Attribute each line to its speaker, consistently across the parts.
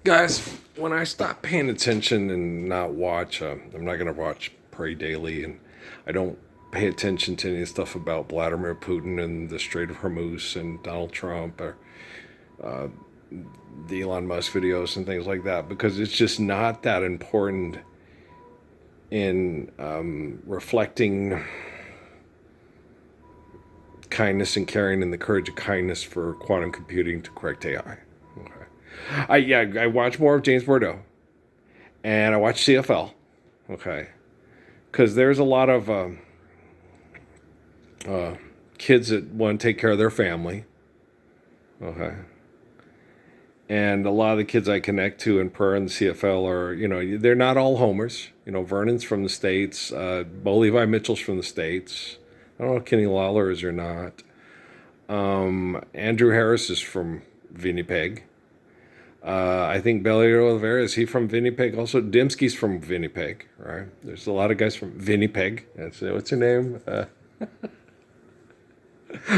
Speaker 1: Guys, when I stop paying attention and not watch, I'm not going to watch Pray Daily, and I don't pay attention to any stuff about Vladimir Putin and the Strait of Hormuz and Donald Trump or the Elon Musk videos and things like that because it's just not that important in reflecting kindness and caring and the courage of kindness for quantum computing to correct AI. Okay. I watch more of James Bordeaux and I watch CFL. Okay, because there's a lot of kids that want to take care of their family. Okay, and a lot of the kids I connect to in prayer and the CFL are, they're not all homers. Vernon's from the States. Bo Levi Mitchell's from the States. I don't know if Kenny Lawler is or not. Andrew Harris is from Winnipeg. I think Bellier Oliveira, is he from Winnipeg? Also, Dembski's from Winnipeg, right? There's a lot of guys from Winnipeg. What's her name?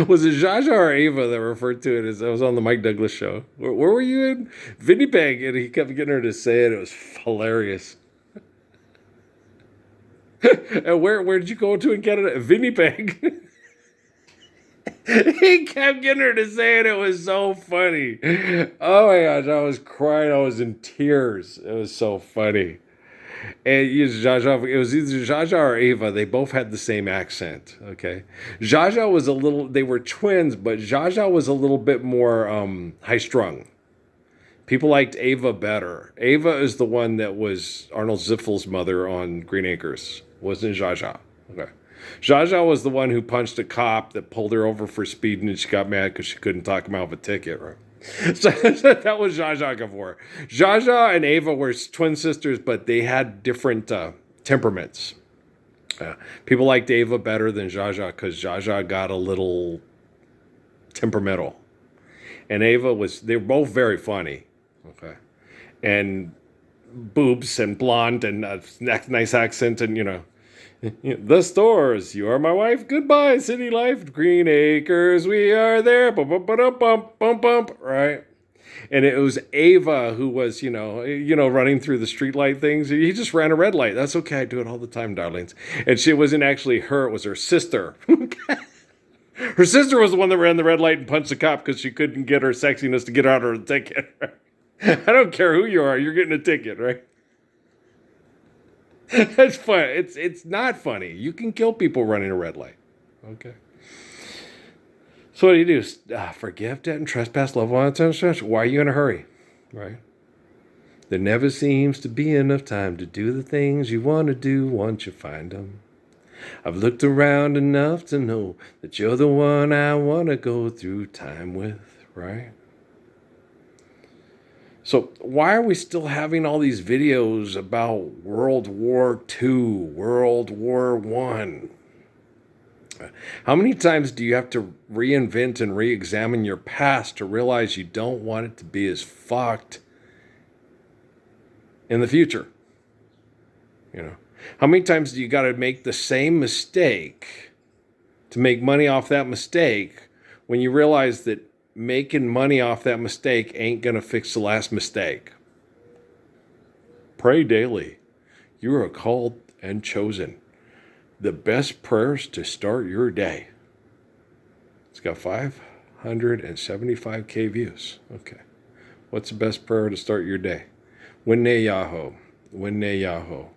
Speaker 1: Was it Jaja or Ava that referred to it as I was on the Mike Douglas show? Where were you in? Winnipeg, and he kept getting her to say it. It was hilarious. And where did you go to in Canada? Winnipeg. He kept getting her to say it. It was so funny. Oh my gosh, I was crying. I was in tears. It was so funny. And it was either Jaja or Ava. They both had the same accent. Okay, Jaja was a little. They were twins, but Jaja was a little bit more high strung. People liked Ava better. Ava is the one that was Arnold Ziffel's mother on Green Acres. Wasn't Jaja. Okay. Jaja was the one who punched a cop that pulled her over for speeding, and she got mad because she couldn't talk him out of a ticket, right? So that was Jaja Gavor. Jaja and Ava were twin sisters, but they had different temperaments. People liked Ava better than Jaja because Jaja got a little temperamental. And they were both very funny. Okay. And boobs and blonde and a nice accent and, the stores, you are my wife, goodbye, city life, Green Acres, we are there, bump, bump, bump, bump, bump, bump, right? And it was Ava who was, running through the streetlight things. He just ran a red light. That's okay, I do it all the time, darlings. And she wasn't actually her, it was her sister. Her sister was the one that ran the red light and punched the cop because she couldn't get her sexiness to get out of the ticket. Right? I don't care who you are, you're getting a ticket, right? That's fun. It's not funny. You can kill people running a red light. Okay. So what do you do? Forgive, debt, and trespass, love one another. Why are you in a hurry? Right? There never seems to be enough time to do the things you want to do once you find them. I've looked around enough to know that you're the one I want to go through time with, right? So why are we still having all these videos about World War II, World War I? How many times do you have to reinvent and re-examine your past to realize you don't want it to be as fucked in the future? How many times do you got to make the same mistake to make money off that mistake when you realize that making money off that mistake ain't going to fix the last mistake? Pray daily. You are called and chosen. The best prayers to start your day. It's got 575K views. Okay. What's the best prayer to start your day? Winne Yaho. Winne Yaho.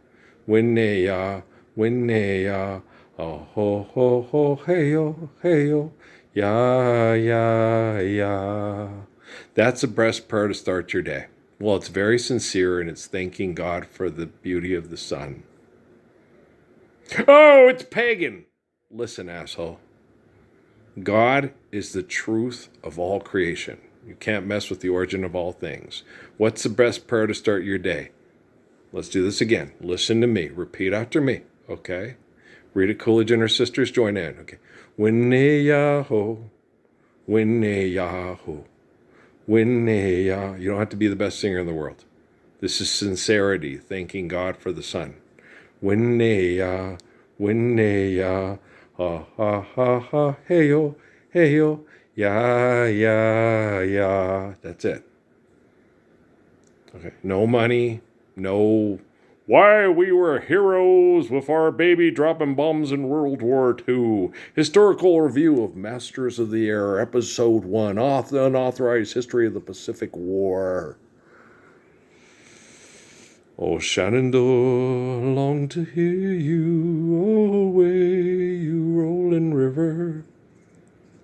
Speaker 1: Winne Ya. Winne Ya. Oh ho ho ho hey yo hey yo. Ya, ya, ya. That's the best prayer to start your day. Well, it's very sincere and it's thanking God for the beauty of the sun. Oh, it's pagan. Listen, asshole. God is the truth of all creation. You can't mess with the origin of all things. What's the best prayer to start your day? Let's do this again. Listen to me. Repeat after me, okay? Rita Coolidge and her sisters join in, okay? Winne Yaho, Winne Yaho, Winne Yah. You don't have to be the best singer in the world. This is sincerity, thanking God for the sun. Winne Yah, Winne Yah, ha ha ha ha, hey yo, ya, ya, ya. That's it. Okay. No money. No. Why we were heroes with our baby dropping bombs in World War II. Historical review of Masters of the Air, Episode 1, Unauthorized History of the Pacific War. Oh, Shenandoah, long to hear you, away you rolling river.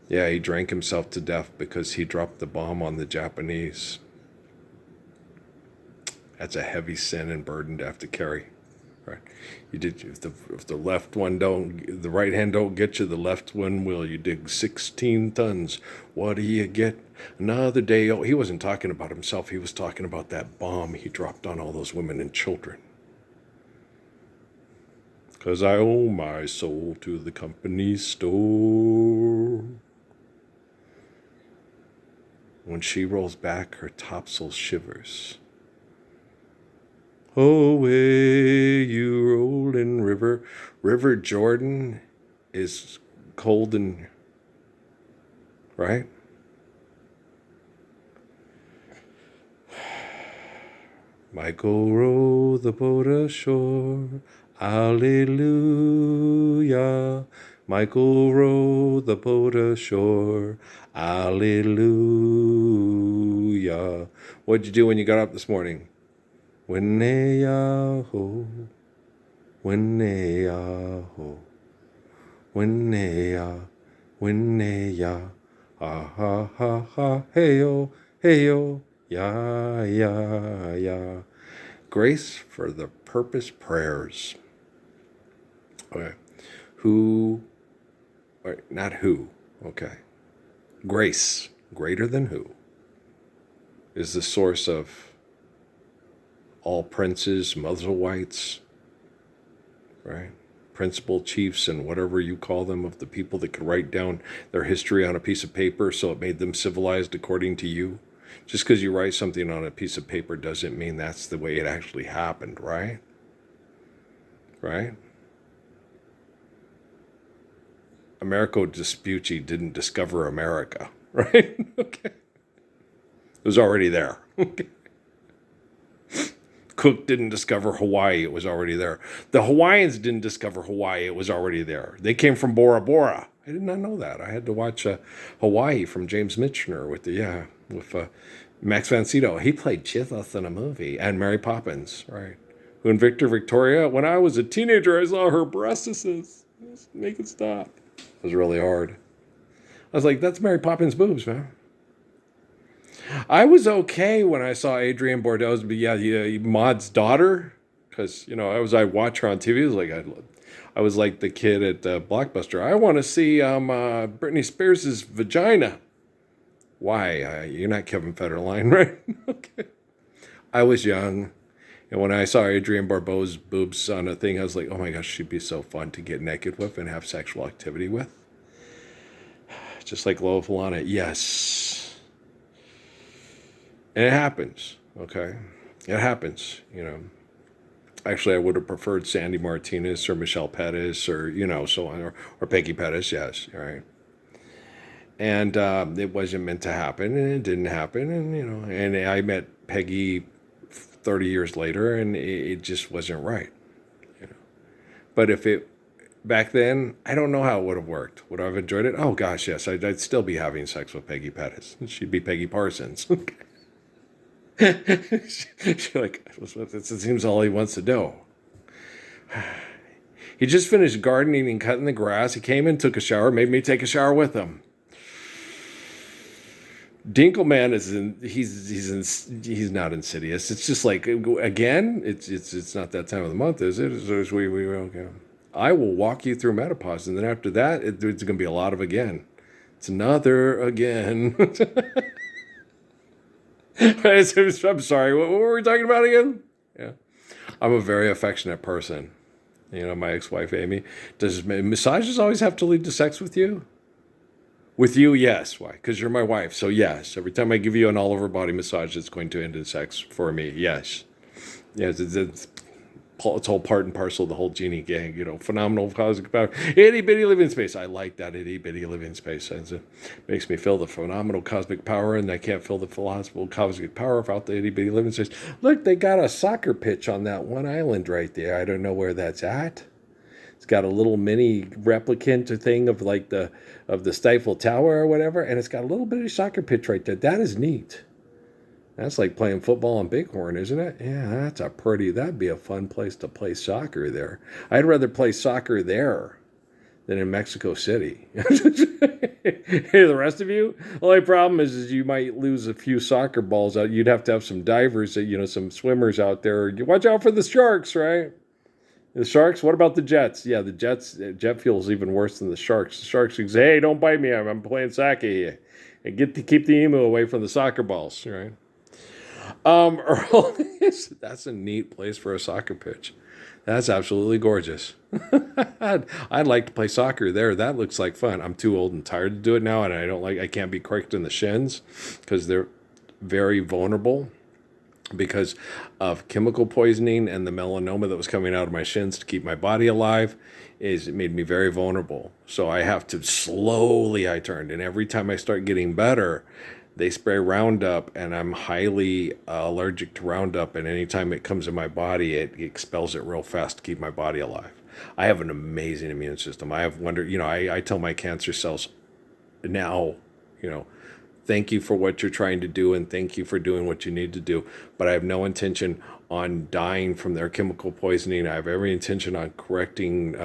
Speaker 1: Yeah, he drank himself to death because he dropped the bomb on the Japanese. That's a heavy sin and burden to have to carry. Right? You did if the left one don't, the right hand don't get you, the left one will. You dig 16 tons. What do you get? Another day. Oh, he wasn't talking about himself. He was talking about that bomb he dropped on all those women and children. 'Cause I owe my soul to the company store. When she rolls back, her topsail shivers. Away you rolling river. River Jordan is cold and, right? Michael row the boat ashore. Alleluia. Michael row the boat ashore. Alleluia. What'd you do when you got up this morning? Winneyaho, Winneyaho, Winneya, Winneya, ha ha ha ha, heyo, heyo, ya ya ya. Grace for the purpose prayers. Okay, who, or not who? Okay, grace greater than who is the source of all princes, Musselwhites, right? Principal chiefs and whatever you call them, of the people that could write down their history on a piece of paper so it made them civilized according to you. Just because you write something on a piece of paper doesn't mean that's the way it actually happened, right? Right? Americo Vespucci didn't discover America, right? Okay. It was already there. Okay. Cook didn't discover Hawaii, it was already there. The Hawaiians didn't discover Hawaii, it was already there. They came from Bora Bora. I did not know that. I had to watch Hawaii from James Michener with Max von Sydow. He played Chithos in a movie, and Mary Poppins, right? When Victoria, when I was a teenager, I saw her breastises. Make it stop. It was really hard. I was like, that's Mary Poppins' boobs, man. I was okay when I saw Adrienne Bordeaux's, Maud's daughter, because I watch her on TV. It was like I was like the kid at Blockbuster. I want to see Britney Spears' vagina. Why? You're not Kevin Federline, right? Okay. I was young, and when I saw Adrienne Barbeau's boobs on a thing, I was like, oh my gosh, she'd be so fun to get naked with and have sexual activity with. Just like Lola Falana. Yes. And it happens, okay? It happens, Actually, I would have preferred Sandy Martinez or Michelle Pettis or, so on, or Peggy Pettis, yes, right? And it wasn't meant to happen, and it didn't happen, and I met Peggy 30 years later, and it just wasn't right, But back then, I don't know how it would have worked. Would I have enjoyed it? Oh, gosh, yes, I'd still be having sex with Peggy Pettis. She'd be Peggy Parsons. She's like, it seems all he wants to do. He just finished gardening and cutting the grass. He came in, took a shower, made me take a shower with him. Dinkelman he's not insidious. It's just like, again, it's not that time of the month, is it? It's we okay. I will walk you through menopause, and then after that, it's going to be a lot of again. It's another again. I'm sorry, what were we talking about again? Yeah. I'm a very affectionate person. My ex-wife, Amy. Does massages always have to lead to sex with you? With you, yes. Why? Because you're my wife, so yes. Every time I give you an all-over body massage, it's going to end in sex for me, yes. Yes, it's It's all part and parcel of the whole genie gang, phenomenal cosmic power. Itty bitty living space. I like that itty bitty living space. It makes me feel the phenomenal cosmic power, and I can't feel the philosophical cosmic power without the itty bitty living space. Look, they got a soccer pitch on that one island right there. I don't know where that's at. It's got a little mini replicant thing of the Stifle Tower or whatever, and it's got a little bitty soccer pitch right there. That is neat. That's like playing football on Bighorn, isn't it? Yeah, that'd be a fun place to play soccer there. I'd rather play soccer there than in Mexico City. Hey, the rest of you? The only problem is you might lose a few soccer balls out. You'd have to have some divers, some swimmers out there. You watch out for the sharks, right? The sharks? What about the jets? Yeah, the jets, jet fuel is even worse than the sharks. The sharks can say, hey, don't bite me. I'm playing sake here. And keep the emu away from the soccer balls, right? Earl, that's a neat place for a soccer pitch. That's absolutely gorgeous. I'd like to play soccer there. That looks like fun. I'm too old and tired to do it now, and I can't be cricked in the shins because they're very vulnerable because of chemical poisoning and the melanoma that was coming out of my shins to keep my body alive. It made me very vulnerable. So I have to slowly, I turned, and every time I start getting better, they spray Roundup, and I'm highly allergic to Roundup, and anytime it comes in my body, it expels it real fast to keep my body alive. I have an amazing immune system. I have wondered, I tell my cancer cells now, thank you for what you're trying to do, and thank you for doing what you need to do, but I have no intention on dying from their chemical poisoning. I have every intention on correcting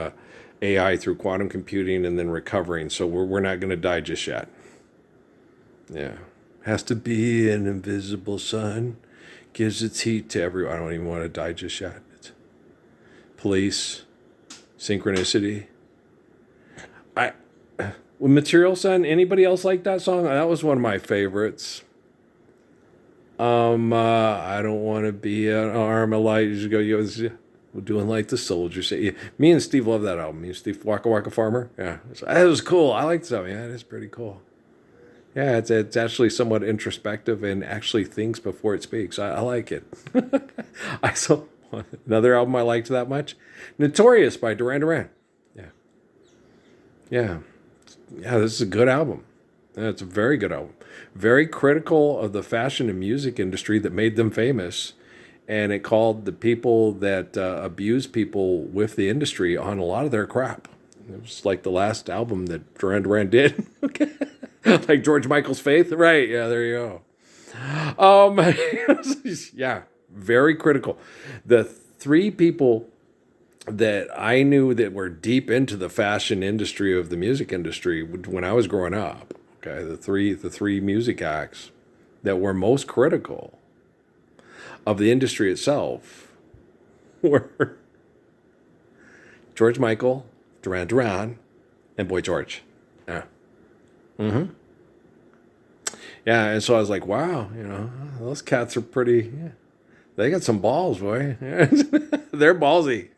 Speaker 1: AI through quantum computing and then recovering, so we're not going to die just yet. Yeah. Has to be an invisible sun. Gives its heat to everyone. I don't even want to die just yet. It's police. Synchronicity. With Material Sun, anybody else like that song? That was one of my favorites. I don't want to be an arm of light. We're doing like the soldiers say. Me and Steve love that album. Me and Steve, Waka Waka Farmer. Yeah. That was cool. I liked that. Yeah, it is pretty cool. Yeah, it's actually somewhat introspective and actually thinks before it speaks. I like it. I saw another album I liked that much, Notorious by Duran Duran. Yeah. This is a good album. It's a very good album. Very critical of the fashion and music industry that made them famous, and it called the people that abuse people with the industry on a lot of their crap. It was like the last album that Duran Duran did. Okay. Like George Michael's Faith? Right, yeah, there you go. Yeah, very critical. The three people that I knew that were deep into the fashion industry of the music industry when I was growing up, okay, the three music acts that were most critical of the industry itself were George Michael, Duran Duran, and Boy George. Yeah. Mm-hmm. Yeah, and so I was like, wow, those cats are pretty, yeah, they got some balls, boy. They're ballsy.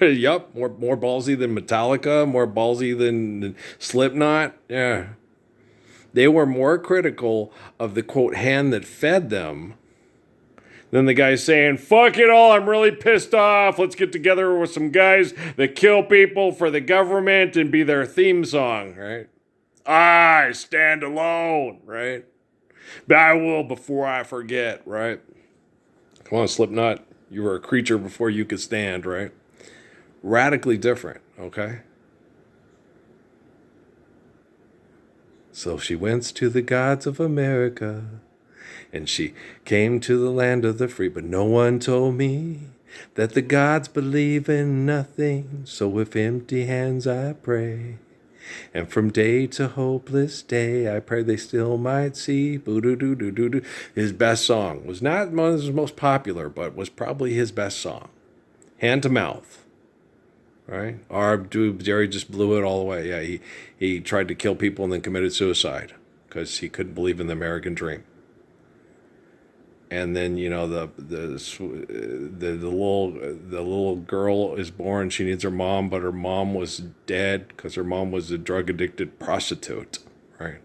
Speaker 1: Yup, more ballsy than Metallica, more ballsy than Slipknot. Yeah. They were more critical of the, quote, hand that fed them than the guy saying, fuck it all, I'm really pissed off. Let's get together with some guys that kill people for the government and be their theme song, right? I stand alone, right? But I will before I forget, right? Come on, Slipknot. You were a creature before you could stand, right? Radically different, okay? So she went to the gods of America, and she came to the land of the free, but no one told me that the gods believe in nothing. So with empty hands I pray, and from day to hopeless day, I pray they still might see. Boo-doo-doo-doo-doo-doo. His best song was not one of his most popular, but was probably his best song. Hand to Mouth. Right? Or Jerry just blew it all away. Yeah, he tried to kill people and then committed suicide because he couldn't believe in the American dream. And then the little girl is born. She needs her mom, but her mom was dead because her mom was a drug addicted prostitute. Right?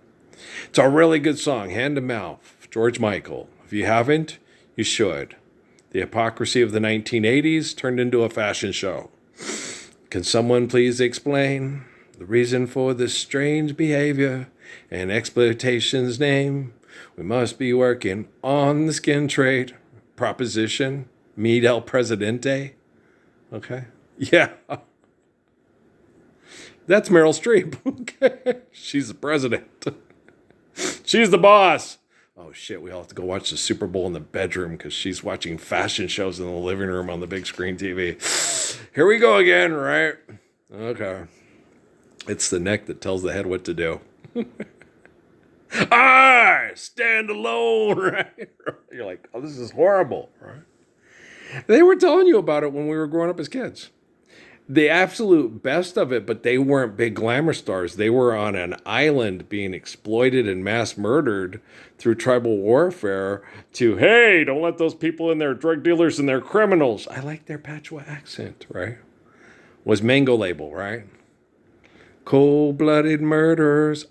Speaker 1: It's a really good song, Hand to Mouth, George Michael. If you haven't, you should. The hypocrisy of the 1980s turned into a fashion show. Can someone please explain the reason for this strange behavior and exploitation's name? We must be working on the skin trade. Proposition, Meet El Presidente. Okay. Yeah. That's Meryl Streep. Okay. She's the president. She's the boss. Oh shit, we all have to go watch the Super Bowl in the bedroom because she's watching fashion shows in the living room on the big screen TV. Here we go again, right? Okay. It's the neck that tells the head what to do. I stand alone, right? You're like, oh, this is horrible, right? They were telling you about it when we were growing up as kids. The absolute best of it, but they weren't big glamour stars. They were on an island being exploited and mass murdered through tribal warfare to, hey, don't let those people in there, drug dealers and they're criminals. I like their patois accent, right? Was Mango Label, right? Cold-blooded murderers,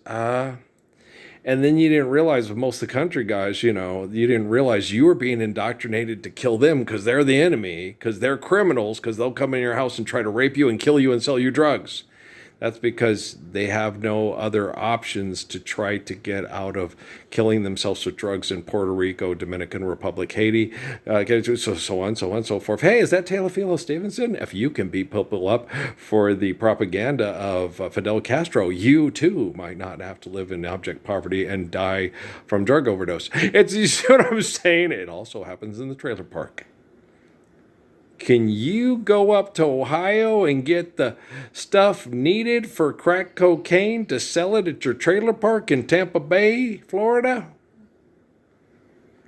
Speaker 1: And then you didn't realize with most of the country guys, you didn't realize you were being indoctrinated to kill them because they're the enemy, because they're criminals, because they'll come in your house and try to rape you and kill you and sell you drugs. That's because they have no other options to try to get out of killing themselves with drugs in Puerto Rico, Dominican Republic, Haiti, so on, so forth. Hey, is that Teofilo Stevenson? If you can beat people up for the propaganda of Fidel Castro, you too might not have to live in abject poverty and die from drug overdose. You see what I'm saying? It also happens in the trailer park. Can you go up to Ohio and get the stuff needed for crack cocaine to sell it at your trailer park in Tampa Bay, Florida?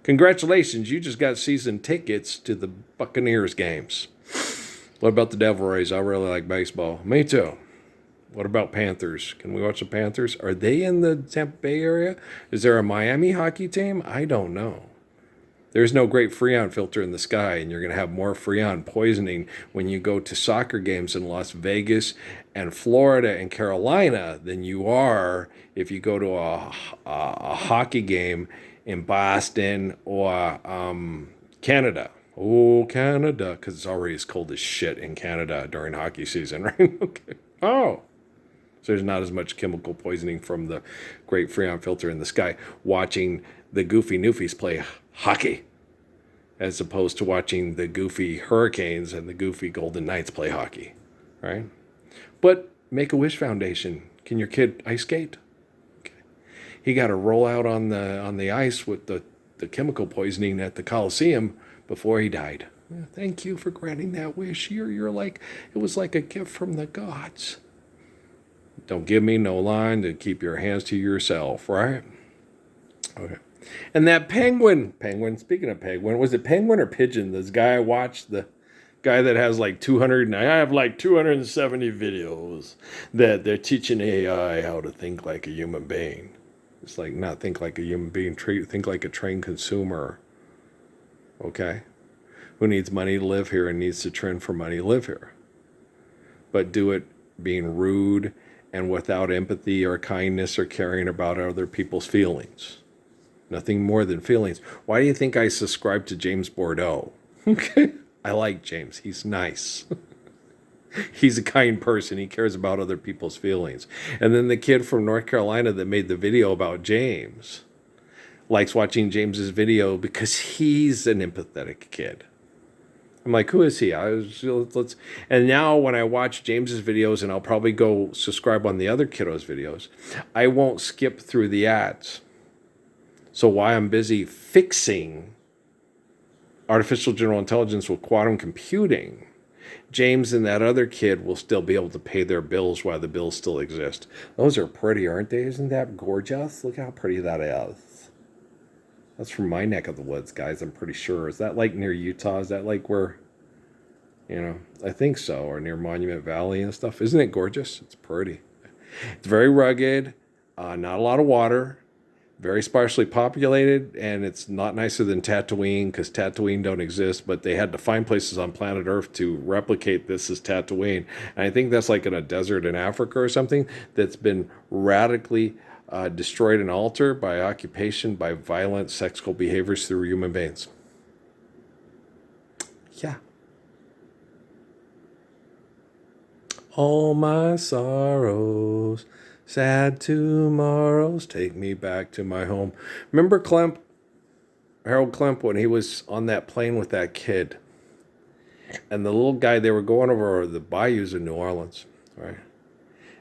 Speaker 1: Congratulations, you just got season tickets to the Buccaneers games. What about the Devil Rays? I really like baseball. Me too. What about Panthers? Can we watch the Panthers? Are they in the Tampa Bay area? Is there a Miami hockey team? I don't know. There's no great Freon filter in the sky, and you're going to have more Freon poisoning when you go to soccer games in Las Vegas and Florida and Carolina than you are if you go to a hockey game in Boston or Canada. Oh, Canada, because it's already as cold as shit in Canada during hockey season, right? Okay. Oh. So there's not as much chemical poisoning from the great Freon filter in the sky watching the Goofy Newfies play hockey as opposed to watching the Goofy Hurricanes and the Goofy Golden Knights play hockey, right? But Make-A-Wish Foundation, can your kid ice skate? Okay. He got to roll out on the ice with the chemical poisoning at the Coliseum before he died. Thank you for granting that wish. You're like, it was like a gift from the gods. Don't give me no line to keep your hands to yourself, right? Okay. And that penguin, speaking of penguin, was it penguin or pigeon? This guy I watched, the guy that has like 200, I have like 270 videos that they're teaching AI how to think like a human being. It's like not think like a human being, think like a trained consumer. Okay? Who needs money to live here and needs to trend for money to live here. But do it being rude and without empathy or kindness or caring about other people's feelings. Nothing more than feelings. Why do you think I subscribe to James Bordeaux? Okay. I like James. He's nice. He's a kind person. He cares about other people's feelings. And then the kid from North Carolina that made the video about James likes watching James's video because he's an empathetic kid. I'm like, who is he? And now when I watch James's videos, and I'll probably go subscribe on the other kiddos' videos, I won't skip through the ads. So while I'm busy fixing artificial general intelligence with quantum computing, James and that other kid will still be able to pay their bills while the bills still exist. Those are pretty, aren't they? Isn't that gorgeous? Look how pretty that is. That's from my neck of the woods, guys, I'm pretty sure. Is that like near Utah? Is that like where, I think so, or near Monument Valley and stuff. Isn't it gorgeous? It's pretty. It's very rugged, not a lot of water. Very sparsely populated, and it's not nicer than Tatooine because Tatooine don't exist, but they had to find places on planet Earth to replicate this as Tatooine. And I think that's like in a desert in Africa or something that's been radically destroyed and altered by occupation, by violent sexual behaviors through human beings. Yeah. All my sorrows, sad tomorrows, take me back to my home. Remember Harold Klemp, when he was on that plane with that kid? And the little guy, they were going over the bayous in New Orleans, right?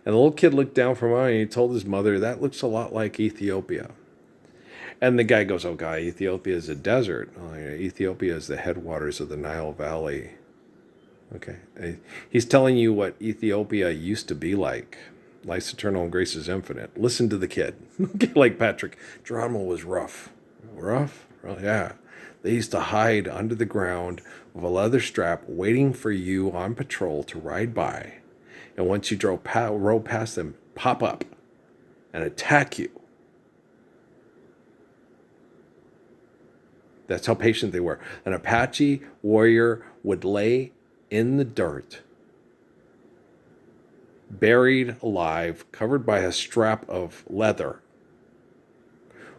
Speaker 1: And the little kid looked down from him and he told his mother, that looks a lot like Ethiopia. And the guy goes, oh, God, Ethiopia is a desert. Oh, yeah, Ethiopia is the headwaters of the Nile Valley. Okay. He's telling you what Ethiopia used to be like. Life's eternal and grace is infinite. Listen to the kid. Like Patrick, Geronimo was rough. Rough? Well, yeah. They used to hide under the ground with a leather strap waiting for you on patrol to ride by. And once you rode past them, pop up and attack you. That's how patient they were. An Apache warrior would lay in the dirt, buried alive, covered by a strap of leather,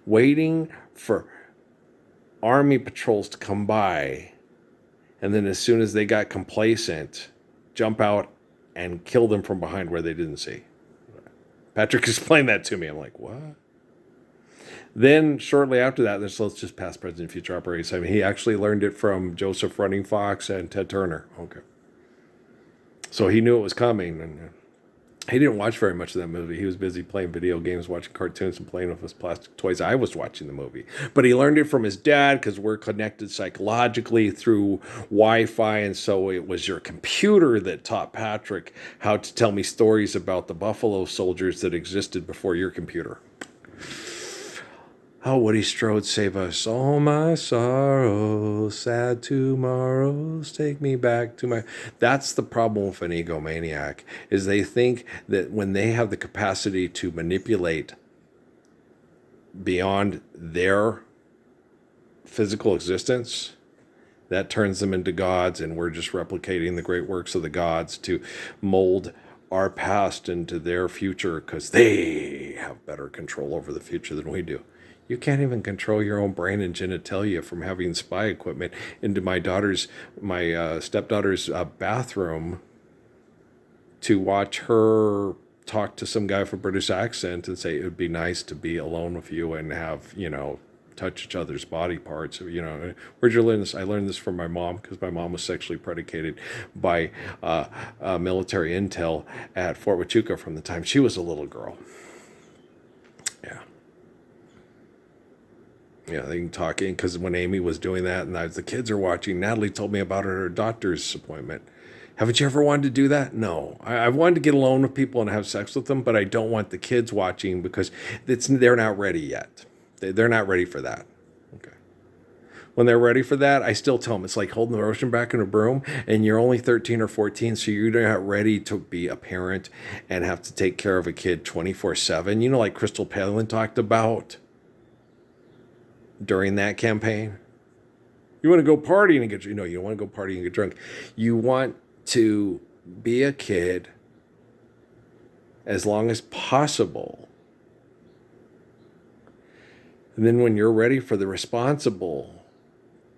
Speaker 1: waiting for army patrols to come by. And then as soon as they got complacent, jump out and kill them from behind where they didn't see. Patrick explained that to me. I'm like, what? Then shortly after that, let's just past, present, future operations. I mean, he actually learned it from Joseph Running Fox and Ted Turner. Okay. So he knew it was coming. And he didn't watch very much of that movie. He was busy playing video games, watching cartoons, and playing with his plastic toys. I was watching the movie. But he learned it from his dad because we're connected psychologically through Wi-Fi. And so it was your computer that taught Patrick how to tell me stories about the Buffalo Soldiers that existed before your computer. Oh, Woody Strode, save us. All my sorrows, sad tomorrows, take me back to my... That's the problem with an egomaniac, is they think that when they have the capacity to manipulate beyond their physical existence, that turns them into gods, and we're just replicating the great works of the gods to mold our past into their future because they have better control over the future than we do. You can't even control your own brain and genitalia from having spy equipment into my stepdaughter's bathroom to watch her talk to some guy with a British accent and say it would be nice to be alone with you and have, touch each other's body parts. Where'd you learn this? I learned this from my mom because my mom was sexually predicated by military intel at Fort Huachuca from the time she was a little girl. Yeah. Yeah, they can talk in because when Amy was doing that and the kids are watching, Natalie told me about her doctor's appointment. Haven't you ever wanted to do that? No. I've wanted to get alone with people and have sex with them, but I don't want the kids watching because they're not ready yet. They're not ready for that. Okay. When they're ready for that, I still tell them it's like holding the ocean back in a broom and you're only 13 or 14, so you're not ready to be a parent and have to take care of a kid 24/7. Like Crystal Palin talked about during that campaign. You want to go partying and you don't want to go partying and get drunk. You want to be a kid as long as possible. And then when you're ready for the responsible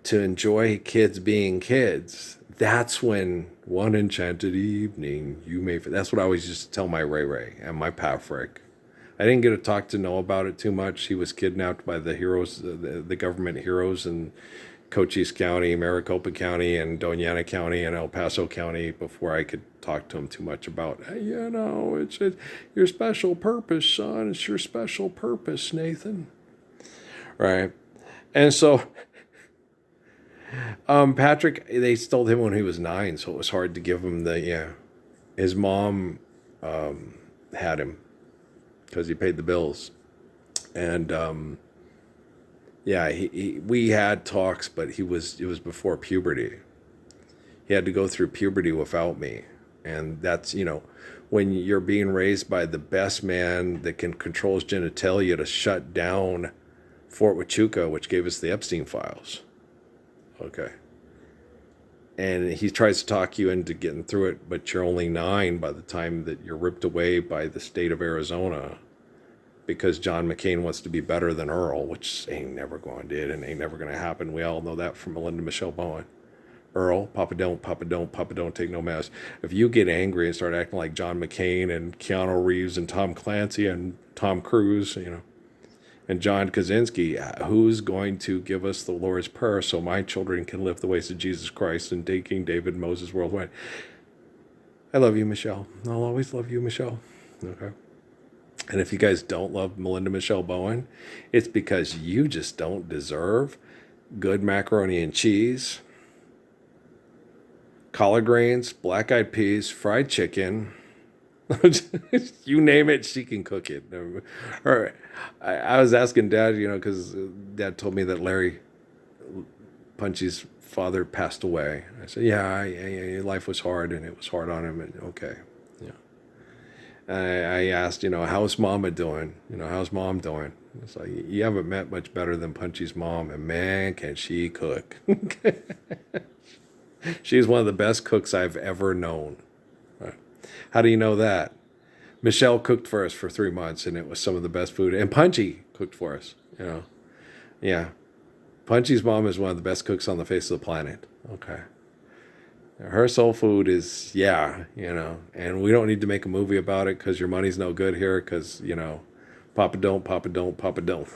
Speaker 1: to enjoy kids being kids, that's when one enchanted evening you may... That's what I always used to tell my Ray and my Pat Frick. I didn't get to talk to Noah about it too much. He was kidnapped by the heroes, the government heroes in Cochise County, Maricopa County, and Doña County, and El Paso County before I could talk to him too much about, it's your special purpose, son. It's your special purpose, Nathan. Right? And so Patrick, they stole him when he was 9, so it was hard to give him his mom had him because he paid the bills. And we had talks, but it was before puberty. He had to go through puberty without me. And that's, when you're being raised by the best man that can control his genitalia to shut down Fort Huachuca, which gave us the Epstein files. Okay. And he tries to talk you into getting through it, but you're only 9 by the time that you're ripped away by the state of Arizona because John McCain wants to be better than Earl, which ain't never going to do and ain't never going to happen. We all know that from Melinda Michelle Bowen, Earl, Papa don't, Papa don't, Papa don't take no mess. If you get angry and start acting like John McCain and Keanu Reeves and Tom Clancy and Tom Cruise, and John Kaczynski, who's going to give us the Lord's Prayer so my children can live the ways of Jesus Christ and King David, Moses worldwide? I love you, Michelle. I'll always love you, Michelle. Okay. And if you guys don't love Melinda Michelle Bowen, it's because you just don't deserve good macaroni and cheese, collard greens, black-eyed peas, fried chicken. You name it, she can cook it. Or I was asking Dad, because Dad told me that Larry Punchy's father passed away. I said, yeah, life was hard, and it was hard on him. And okay, yeah. I asked, how's Mama doing? How's Mom doing? It's like, you haven't met much better than Punchy's mom, and man, can she cook. She's one of the best cooks I've ever known. Right. How do you know that? Michelle cooked for us for 3 months, and it was some of the best food. And Punchy cooked for us, Yeah. Punchy's mom is one of the best cooks on the face of the planet. Okay. Her soul food is, and we don't need to make a movie about it because your money's no good here because, Papa don't, Papa don't, Papa don't.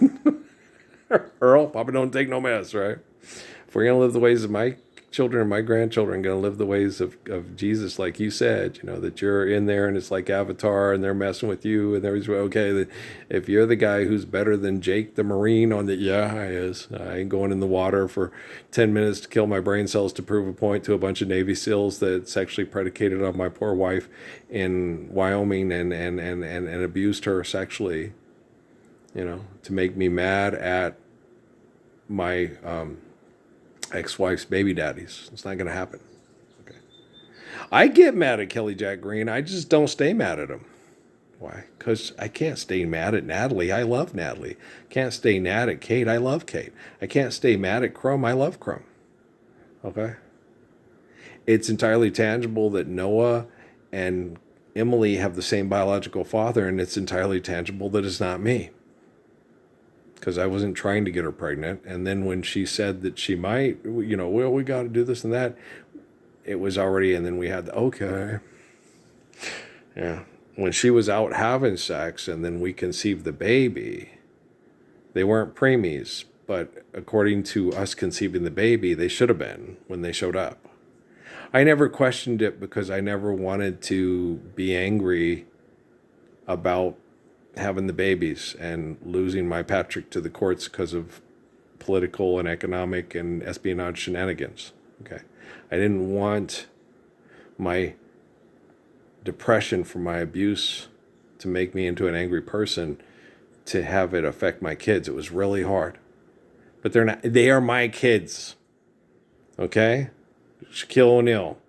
Speaker 1: Earl, Papa don't take no mess, right? If we're going to live the ways of my children and my grandchildren, going to live the ways of Jesus, like you said, that you're in there and it's like Avatar and they're messing with you and everybody's okay. If you're the guy who's better than Jake the Marine on the, I is. I ain't going in the water for 10 minutes to kill my brain cells to prove a point to a bunch of Navy SEALs that sexually predicated on my poor wife in Wyoming and abused her sexually, to make me mad at my ex-wife's baby daddies. It's not going to happen. Okay. I get mad at Kelly Jack Green. I just don't stay mad at him. Why? Because I can't stay mad at Natalie. I love Natalie. Can't stay mad at Kate. I love Kate. I can't stay mad at Crumb. I love Crumb. Okay? It's entirely tangible that Noah and Emily have the same biological father, and it's entirely tangible that it's not me. Because I wasn't trying to get her pregnant. And then when she said that she might, well, we got to do this and that, it was already, and then we had okay. Yeah. When she was out having sex and then we conceived the baby, they weren't preemies, but according to us conceiving the baby, they should have been when they showed up. I never questioned it because I never wanted to be angry about having the babies and losing my Patrick to the courts because of political and economic and espionage shenanigans. Okay. I didn't want my depression from my abuse to make me into an angry person to have it affect my kids. It was really hard. But they are my kids. Okay? Shaquille O'Neal.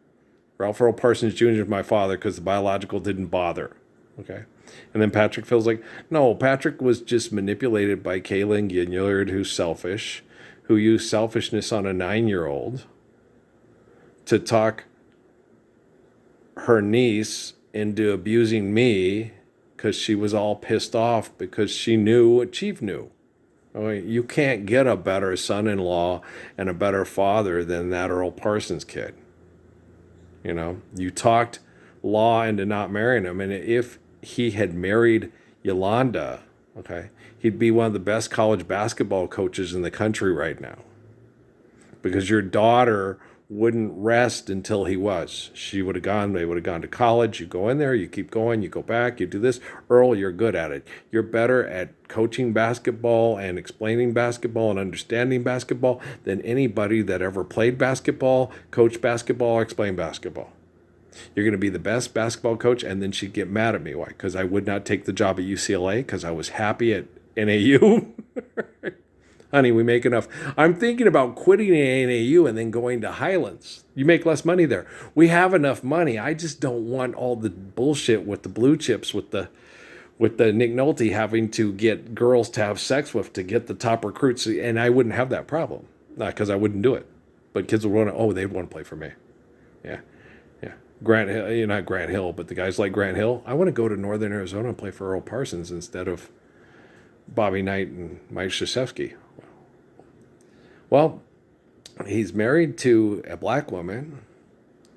Speaker 1: Ralph Earl Parsons Jr. is my father because the biological didn't bother. Okay? And then Patrick feels like, no, Patrick was just manipulated by Kaylin Ginyard, who's selfish, who used selfishness on a 9-year-old to talk her niece into abusing me because she was all pissed off because she knew what Chief knew. You can't get a better son-in-law and a better father than that Earl Parsons kid. You talked Law into not marrying him, and if he had married Yolanda, okay, he'd be one of the best college basketball coaches in the country right now. Because your daughter wouldn't rest until he was. They would have gone to college. You go in there, you keep going, you go back, you do this. Earl, you're good at it. You're better at coaching basketball and explaining basketball and understanding basketball than anybody that ever played basketball, coached basketball, or explained basketball. You're going to be the best basketball coach. And then she'd get mad at me. Why? Because I would not take the job at UCLA because I was happy at NAU. Honey, we make enough. I'm thinking about quitting NAU and then going to Highlands. You make less money there. We have enough money. I just don't want all the bullshit with the blue chips, with the Nick Nolte having to get girls to have sex with to get the top recruits. And I wouldn't have that problem. Not because I wouldn't do it. But kids would want to, they'd want to play for me. Yeah. Grant Hill, not Grant Hill, but the guys like Grant Hill. I want to go to Northern Arizona and play for Earl Parsons instead of Bobby Knight and Mike Krzyzewski. Well, He's married to a black woman.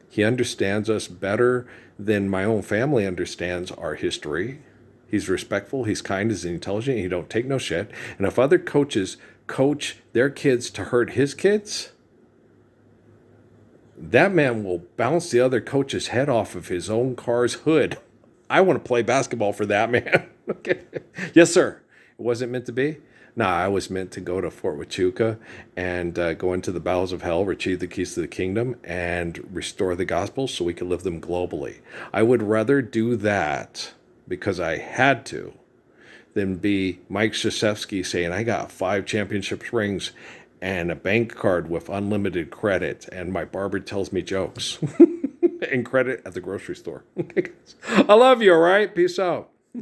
Speaker 1: He understands us better than my own family understands our history. He's respectful, he's kind, he's intelligent, he don't take no shit. And if other coaches coach their kids to hurt his kids, that man will bounce the other coach's head off of his own car's hood. I want to play basketball for that man. Okay. Yes, sir. It wasn't meant to be. Nah, I was meant to go to Fort Huachuca and go into the bowels of hell, retrieve the keys to the kingdom, and restore the gospel so we could live them globally. I would rather do that because I had to than be Mike Krzyzewski saying, I got 5 championship rings and a bank card with unlimited credit, and my barber tells me jokes and credit at the grocery store. I love you, all right? Peace out.